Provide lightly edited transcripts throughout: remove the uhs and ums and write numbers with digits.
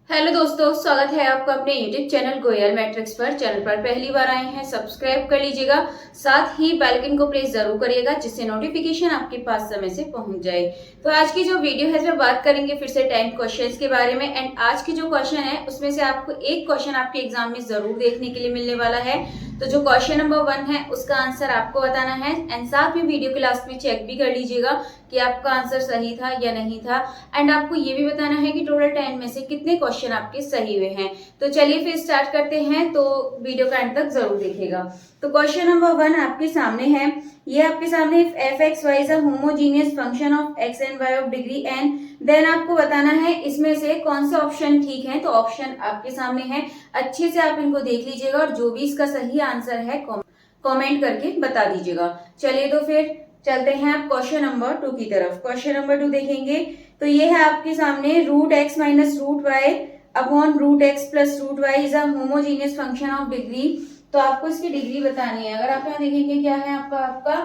Hello दोस्तों, स्वागत है आपका अपने यूट्यूब चैनल गोयल मैट्रिक्स पर। चैनल पर पहली बार आए हैं, सब्सक्राइब कर लीजिएगा। साथ ही बेल आइकन को प्रेस जरूर करिएगा, जिससे नोटिफिकेशन आपके पास समय से पहुंच जाए। तो आज की जो वीडियो है इसमें बात करेंगे फिर से 10 क्वेश्चंस के बारे में। एंड आज की जो क्वेश्चन है उसमें से आपको एक क्वेश्चन आपके एग्जाम में जरूर देखने के लिए मिलने वाला है। तो जो क्वेश्चन नंबर 1 है उसका आंसर आपको बताना है। एंड साथ में वीडियो के लास्ट में चेक भी कर लीजिएगा कि आपका आंसर सही था या नहीं था। एंड आपको ये भी बताना है कि टोटल 10 में से कितने क्वेश्चन आपके सही हुए हैं। तो चलिए फिर स्टार्ट करते हैं, तो वीडियो का एंड तक जरूर देखिएगा। तो क्वेश्चन नंबर 1 आपके सामने है। ये आपके सामने f x y is a homogeneous function of x and y of degree n. Then आपको बताना है इसमें से कौन सा ऑप्शन ठीक है। तो ऑप्शन आपके सामने है, अच्छे से आप इनको देख लीजिएगा और जो भी इसका सही आंसर है कमेंट करके बता दीजिएगा। चलिए तो फिर चलते हैं आप क्वेश्चन नंबर 2 की तरफ। क्वेश्चन नंबर 2 देखेंगे तो ये है आपके सामने root x minus root y upon root x plus root y is a homogeneous function of degree. तो आपको इसकी डिग्री बतानी है। अगर आप यहाँ देखेंगे क्या है आपका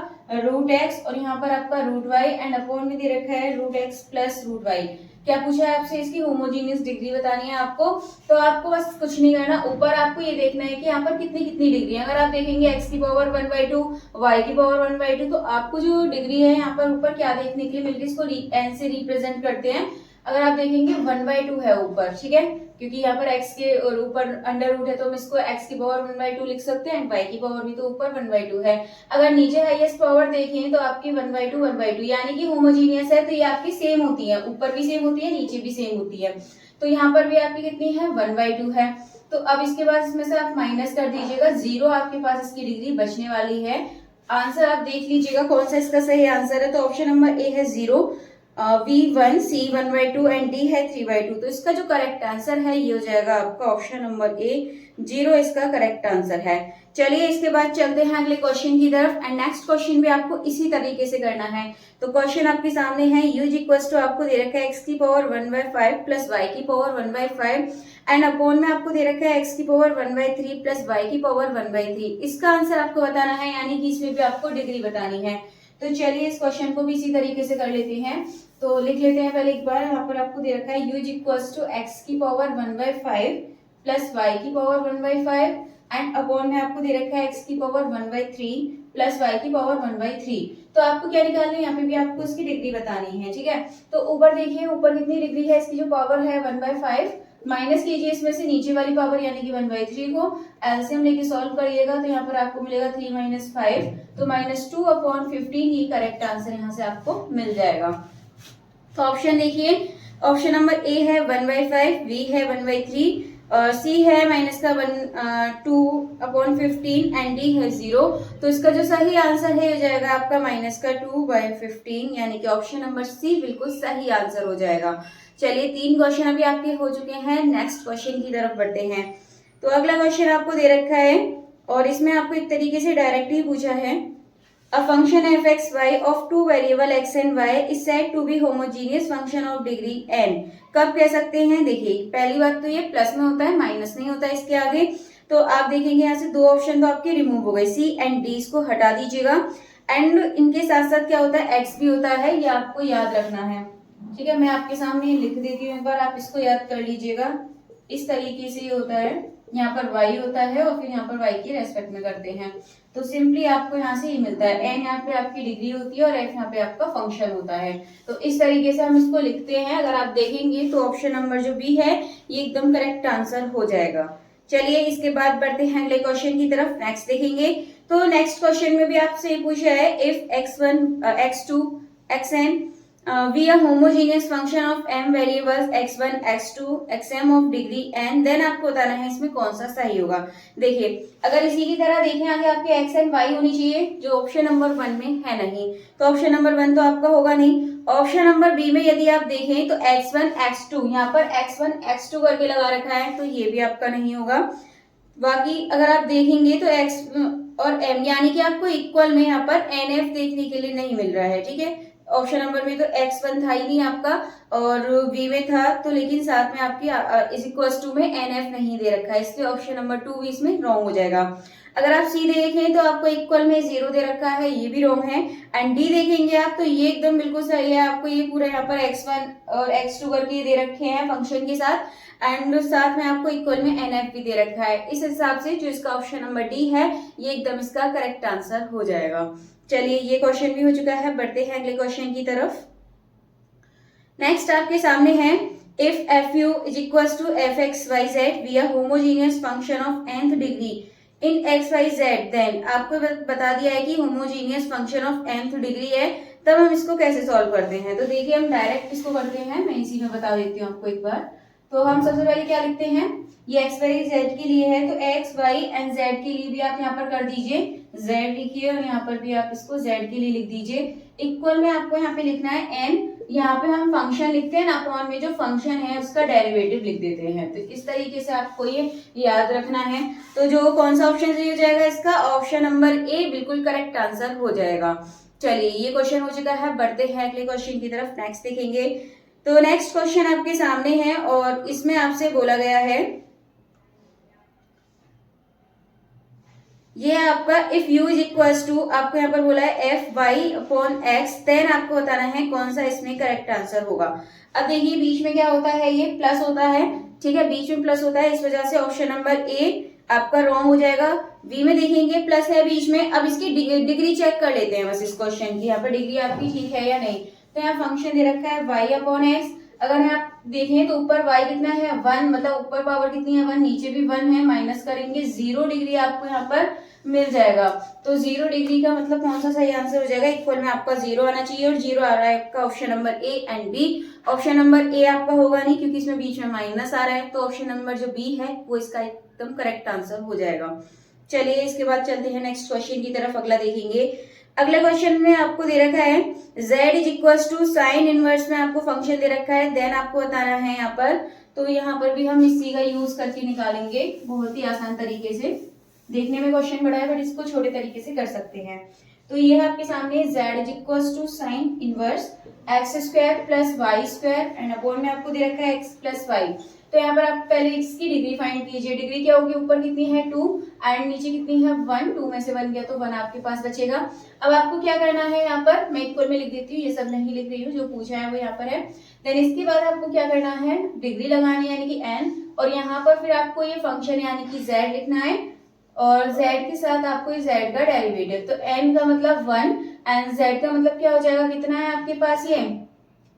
रूट एक्स और यहाँ पर आपका रूट वाई एंड अपॉन में दे रखा है root x plus root y. क्या पूछा है आपसे, इसकी होमोजीनियस डिग्री बतानी है आपको। तो आपको बस कुछ नहीं करना, ऊपर आपको ये देखना है कि यहाँ पर कितनी कितनी डिग्री है। अगर आप देखेंगे x की पावर 1/2 y की पावर 1/2, तो आपको जो डिग्री है यहाँ पर ऊपर क्या देखने के लिए मिल रही है, इसको n से रिप्रेजेंट करते हैं। अगर आप देखेंगे 1/2 है ऊपर, ठीक है, क्योंकि यहाँ पर x के और ऊपर अंडर रूट है तो हम इसको x की पावर 1/2 लिख सकते हैं। y की पावर भी तो ऊपर 1/2 है। अगर नीचे हाईएस्ट पावर देखें तो आपकी 1/2 यानी कि होमोजीनियस है, तो ये आपकी सेम होती है, ऊपर भी सेम होती है नीचे भी सेम होती है। तो यहाँ पर भी आपकी कितनी है, 1/2 है। तो अब इसके बाद इसमें से आप माइनस कर दीजिएगा, 0 आपके पास इसकी डिग्री बचने वाली है। आंसर आप देख लीजिएगा कौन सा इसका सही आंसर है। तो ऑप्शन नंबर ए है 0, V1 C 1/2 एंड D है 3/2। तो इसका जो करेक्ट आंसर है ये हो जाएगा आपका ऑप्शन नंबर ए, 0 इसका करेक्ट आंसर है। चलिए इसके बाद चलते हैं अगले क्वेश्चन की तरफ। एंड नेक्स्ट क्वेश्चन भी आपको इसी तरीके से करना है। तो क्वेश्चन आपके सामने है, u इक्वल्स टू आपको दे रखा है x की पावर 1/5 प्लस y की पावर 1/5 एंड अपॉन में आपको दे रखा है x की पावर 1/3 प्लस y की पावर 1/3। इसका आंसर आपको बताना है, यानी कि इसमें भी आपको डिग्री बतानी है। तो चलिए इस क्वेश्चन को भी इसी तरीके से कर लेते हैं। तो लिख लेते हैं पहले एक बार। यहाँ पर आपको दे रखा है u इक्वल्स टू एक्स की पावर 1/5 प्लस y की पावर 1/5 एंड अपॉन में आपको दे रखा है x की पावर 1/3 प्लस y की पावर 1/3। तो आपको क्या निकालना है, यहाँ पे भी आपको इसकी डिग्री बतानी है, ठीक है। तो ऊपर देखिए, ऊपर कितनी डिग्री है, इसकी जो पावर है 1/5, माइनस कीजिए इसमें से नीचे वाली पावर यानी कि 1/3 को, एलसीएम लेके सॉल्व करिएगा तो यहाँ पर आपको मिलेगा 3 - 5, तो -2/15 ही करेक्ट आंसर यहाँ से आपको मिल जाएगा। तो ऑप्शन देखिए, ऑप्शन नंबर ए है 1/5, बी है 1/3, सी है माइनस का 2/15 एंड डी है 0। तो इसका जो सही आंसर है हो जाएगा आपका -2/15, यानी कि ऑप्शन नंबर सी बिल्कुल सही आंसर हो जाएगा। चलिए 3 क्वेश्चन अभी आपके हो चुके हैं, नेक्स्ट क्वेश्चन की तरफ बढ़ते हैं। तो अगला क्वेश्चन आपको दे रखा है और इसमें आपको एक तरीके से डायरेक्ट ही पूछा है, A function f(x, y) of two variable x and y is said to be homogeneous function of degree n। कब कह सकते हैं, देखिए पहली बात तो ये प्लस में होता है, माइनस नहीं होता है इसके आगे। तो आप देखेंगे यहाँ से 2 ऑप्शन तो आपके रिमूव हो गए, सी एंड डी, इसको हटा दीजिएगा। एंड इनके साथ साथ क्या होता है, एक्स भी होता है, ये आपको याद रखना है, ठीक है। मैं आपके सामने लिख देती हूँ एक बार, आप इसको याद कर लीजिएगा। इस तरीके से ये होता है, यहाँ पर y होता है और फिर यहाँ पर y की रेस्पेक्ट में करते हैं। तो सिंपली आपको यहाँ से ये मिलता है, n यहाँ पे आपकी डिग्री होती है और f यहाँ पे आपका फंक्शन होता है। तो इस तरीके से हम इसको लिखते हैं। अगर आप देखेंगे तो ऑप्शन नंबर जो बी है ये एकदम करेक्ट आंसर हो जाएगा। चलिए इसके बाद बढ़ते हैं अगले क्वेश्चन की तरफ। नेक्स्ट देखेंगे तो नेक्स्ट क्वेश्चन में भी आपसे पूछा है, if x1 x2 xn be a homogeneous function of m variables x1 x2 xm of degree n, then आपको बताना है इसमें कौन सा सही होगा। देखिए अगर इसी की तरह देखें आगे आपके x एंड y होनी चाहिए, जो ऑप्शन नंबर 1 में है नहीं, तो ऑप्शन नंबर 1 तो आपका होगा नहीं। ऑप्शन नंबर बी में यदि आप देखें तो x1 x2, यहाँ पर x1 x2 करके लगा रखा है, तो ये भी आपका नहीं होगा। बाकी अगर आप देखेंगे तो x और m यानी कि आपको इक्वल में यहाँ पर nf देखने के लिए नहीं मिल रहा है, ठीक है। ऑप्शन नंबर में तो x1 था ही नहीं आपका, और v में था तो, लेकिन साथ में आपकी इज इक्वल टू में nf नहीं दे रखा है, इसलिए ऑप्शन नंबर 2 भी इसमें रॉन्ग हो जाएगा। अगर आप सी देखें तो आपको इक्वल में 0 दे रखा है, ये भी रॉन्ग है। एंड डी देखेंगे आप तो ये एकदम बिल्कुल सही है, आपको ये पूरा यहाँ पर x1 और x2 करके दे रखे हैं फंक्शन के साथ, एंड साथ में आपको इक्वल में nf भी दे रखा है। इस हिसाब से जो इसका ऑप्शन नंबर डी है ये एकदम इसका करेक्ट आंसर हो जाएगा। चलिए ये क्वेश्चन भी हो चुका है, बढ़ते हैं अगले क्वेश्चन की तरफ। नेक्स्ट आपके सामने है if f u is equal to f x y z be a homogeneous function of nth degree in x y z, then आपको बता दिया है कि homogeneous function of nth degree है, तब हम इसको कैसे सॉल्व करते हैं। तो देखिए हम डायरेक्ट इसको करते हैं, मैं इसी में बता देती हूँ आपको एक बार। तो हम सबसे पहले क्या लिखते हैं, ये एक्स वाई जेड के लिए है तो एक्स वाई एंड जेड के लिए भी आप यहाँ पर कर दीजिए जेड लिखिए, और यहाँ पर भी आप इसको जेड के लिए लिख दीजिए। इक्वल में आपको यहाँ पे लिखना है एन, यहाँ पे हम फंक्शन लिखते हैं ना, अपॉन में जो फंक्शन है उसका डेरिवेटिव लिख देते हैं। तो इस तरीके से आपको ये याद रखना है। तो जो कौन सा ऑप्शन सही हो जाएगा इसका, ऑप्शन नंबर ए बिल्कुल करेक्ट आंसर हो जाएगा। चलिए ये क्वेश्चन हो चुका है, बढ़ते हैं अगले क्वेश्चन की तरफ। नेक्स्ट देखेंगे तो नेक्स्ट क्वेश्चन आपके सामने है और इसमें आपसे बोला गया है ये आपका if u is equal to, आपको यहाँ पर बोला है f y upon x, then आपको बताना है कौन सा इसमें करेक्ट आंसर होगा। अब देखिए बीच में क्या होता है, ये प्लस होता है, ठीक है, बीच में प्लस होता है, इस वजह से ऑप्शन नंबर ए आपका रॉन्ग हो जाएगा। बी में देखेंगे प्लस है बीच में, अब इसकी डिग्री चेक कर लेते हैं बस इस क्वेश्चन की, यहाँ पर डिग्री आपकी ठीक है या नहीं। तो यहाँ फंक्शन दे रखा है y अपॉन एक्स, अगर आप देखें तो ऊपर y कितना है 1, मतलब ऊपर पावर कितनी है 1, नीचे भी 1 है, माइनस करेंगे 0 डिग्री आपको यहाँ पर मिल जाएगा। तो 0 डिग्री का मतलब कौन सा सही आंसर हो जाएगा, इक्वल में आपका 0 आना चाहिए, और 0 आ रहा है आपका option number A and B. Option number A आपका होगा नहीं क्योंकि इसमें बीच में माइनस आ रहा है, तो ऑप्शन नंबर जो बी है वो इसका एकदम करेक्ट आंसर हो जाएगा। चलिए इसके बाद चलते हैं नेक्स्ट क्वेश्चन की तरफ, अगला देखेंगे। अगले क्वेश्चन में आपको दे रखा है z is equal to sine inverse में आपको फंक्शन दे रखा है, देन आपको बताना है यहाँ पर। तो यहाँ पर भी हम इसी का यूज करके निकालेंगे बहुत ही आसान तरीके से। देखने में क्वेश्चन बड़ा है बट इसको छोटे तरीके से कर सकते हैं। तो ये है आपके सामने z is equal to sine inverse x square plus y square and upon में आपको दे रखा है x प्लस वाई। तो यहाँ पर आप पहले इसकी डिग्री फाइंड कीजिए। डिग्री क्या होगी, ऊपर कितनी है 2 एंड नीचे कितनी है 1, 2 में से 1 गया तो 1 आपके पास बचेगा। अब आपको क्या करना है, यहाँ पर मैं इक्वल में लिख देती हूँ, ये सब नहीं लिख रही हूँ, जो पूछा है वो यहाँ पर है। देन इसके बाद आपको क्या करना है, डिग्री लगानी यानी कि n, और यहाँ पर फिर आपको ये फंक्शन यानी कि z लिखना है, और z के साथ आपको z का डेरिवेटिव। तो n का मतलब 1 एंड z का मतलब क्या हो जाएगा, कितना है आपके पास, ये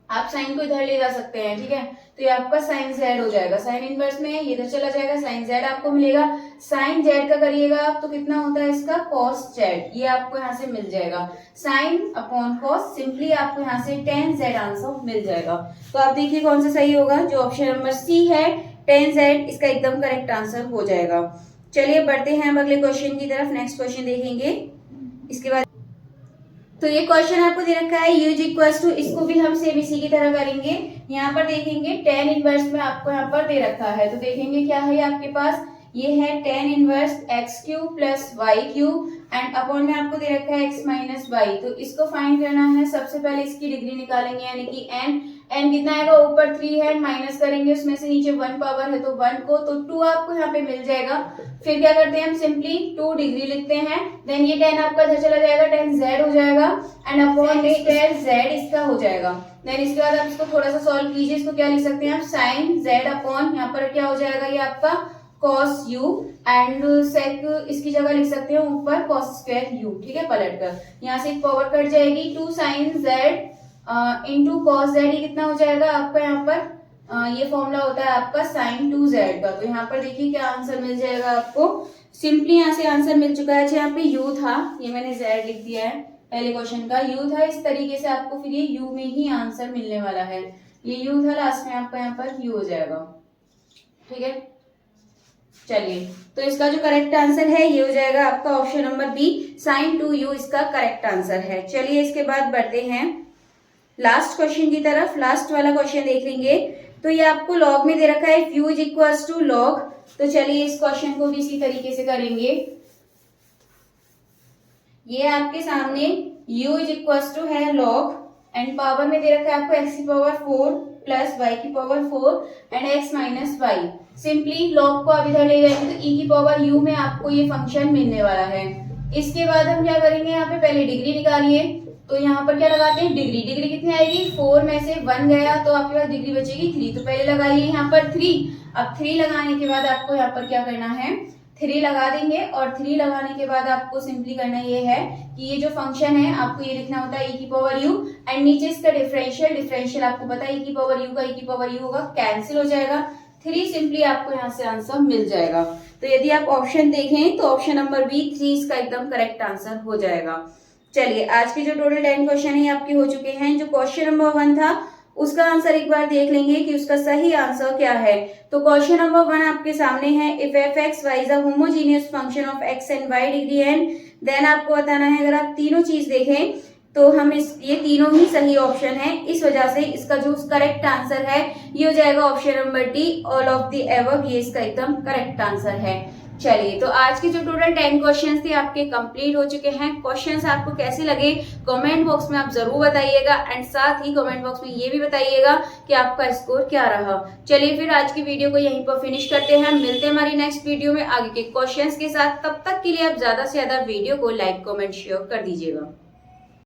आप साइन को इधर ले जा सकते हैं, ठीक है। तो ये आपका साइन z हो जाएगा, साइन इनवर्स में ये इधर चला जाएगा, साइन z आपको मिलेगा। साइन z का करिएगा आप तो कितना होता है इसका cos z, ये आपको यहाँ से मिल जाएगा। साइन अपॉन cos, सिंपली आपको यहाँ से tan z आंसर मिल जाएगा। तो आप देखिए कौन सा सही होगा, जो ऑप्शन नंबर सी है tan z इसका एकदम करेक्ट आंसर हो जाएगा। चलिए बढ़ते हैं अब अगले क्वेश्चन की तरफ। नेक्स्ट क्वेश्चन देखेंगे इसके बाद। तो ये क्वेश्चन आपको दे रखा है u इज इक्वल टू, इसको भी हम सेम इसी की तरह करेंगे। यहाँ पर देखेंगे tan इनवर्स में आपको यहाँ पर दे रखा है, तो देखेंगे क्या है आपके पास, ये है tan inverse x cube plus y cube and upon में आपको दे रखा है x माइनस वाई। तो इसको फाइंड करना है, सबसे पहले इसकी डिग्री निकालेंगे यानी कि n कितना आएगा, ऊपर 3 है, माइनस करेंगे उसमें से नीचे 1 पावर है तो 1 को, तो 2 आपको यहाँ पे मिल जाएगा। फिर क्या करते हैं हम, सिंपली 2 डिग्री लिखते हैं, देन ये tan आपका इधर चला जाएगा, tan z हो जाएगा एंड अपॉन स्क्वायर z इसका हो जाएगा। देन इसके बाद आप इसको थोड़ा सा सॉल्व कीजिए, इसको क्या लिख सकते हैं आप, साइन z अपॉन यहाँ पर क्या हो जाएगा, ये आपका cos u एंड सेक इसकी जगह लिख सकते हैं ऊपर cos स्क्वायर u, ठीक है, पलट कर यहाँ से एक पावर कट जाएगी, 2 sine z into cos z, ये कितना हो जाएगा आपका, यहाँ पर ये फॉर्मूला होता है आपका साइन 2z का। तो यहाँ पर देखिए क्या आंसर मिल जाएगा आपको, सिंपली यहाँ से आंसर मिल चुका है। यहाँ पे u था, ये मैंने z लिख दिया है, पहले क्वेश्चन का u था, इस तरीके से आपको फिर ये u में ही आंसर मिलने वाला है। ये u था, लास्ट में आपका यहाँ पर u हो जाएगा, ठीक है। चलिए तो इसका जो करेक्ट आंसर है ये हो जाएगा आपका option number B, sign 2u इसका करेक्ट आंसर है। चलिए इसके बाद बढ़ते हैं लास्ट क्वेश्चन की तरफ। लास्ट वाला क्वेश्चन देख लेंगे। तो ये आपको लॉग में दे रखा है if u is equals to log. तो चलिए इस क्वेश्चन को भी इसी तरीके से करेंगे। ये आपके सामने u इज इक्वल्स टू है लॉग एंड पावर में दे रखा है आपको x की पावर 4 प्लस y की power 4 and x minus y. Simply log को आप इधर ले जाएंगे तो e की पावर u में आपको ये फंक्शन मिलने वाला है। इसके बाद हम क्या करेंगे, यहाँ पे पहले डिग्री निकालिए। तो यहाँ पर क्या लगाते हैं, डिग्री। डिग्री कितनी आएगी, 4 में से 1 गया तो आपके पास डिग्री बचेगी 3। तो पहले लगाइए यहाँ पर 3। अब 3 लगाने के बाद आपको यहाँ पर क्या करना है, 3 लगा देंगे। और 3 लगाने के बाद आपको सिंपली करना ये है कि ये जो फंक्शन है आपको ये लिखना होता है e की पावर u एंड नीचे इसका डिफरेंशियल। डिफरेंशियल आपको पता है e की पावर u का e की पावर u होगा, कैंसिल हो जाएगा। 3 सिंपली आपको यहाँ से आंसर मिल जाएगा। तो यदि आप ऑप्शन देखें तो ऑप्शन नंबर बी 3 इसका एकदम करेक्ट आंसर हो जाएगा। चलिए आज के जो टोटल 10 क्वेश्चन है आपके हो चुके हैं। जो क्वेश्चन नंबर 1 था उसका आंसर एक बार देख लेंगे कि उसका सही आंसर क्या है। तो क्वेश्चन नंबर 1 आपके सामने है, if f x y is a homogeneous function of x and y degree n, then आपको बताना है। अगर आप तीनों चीज देखें तो हम ये तीनों ही सही ऑप्शन है, इस वजह से इसका जो करेक्ट आंसर है ये हो जाएगा option number D, all of the above. ये इसका एकदम करेक्ट आंसर है। चलिए तो आज के जो टोटल 10 क्वेश्चंस थे आपके कंप्लीट हो चुके हैं। क्वेश्चंस आपको कैसे लगे कमेंट बॉक्स में आप जरूर बताइएगा एंड साथ ही कमेंट बॉक्स में ये भी बताइएगा कि आपका स्कोर क्या रहा। चलिए फिर आज की वीडियो को यहीं पर फिनिश करते हैं। मिलते हैं हमारी नेक्स्ट वीडियो में आगे के क्वेश्चंस के साथ। तब तक के लिए आप ज्यादा से ज्यादा वीडियो को लाइक कमेंट शेयर कर दीजिएगा।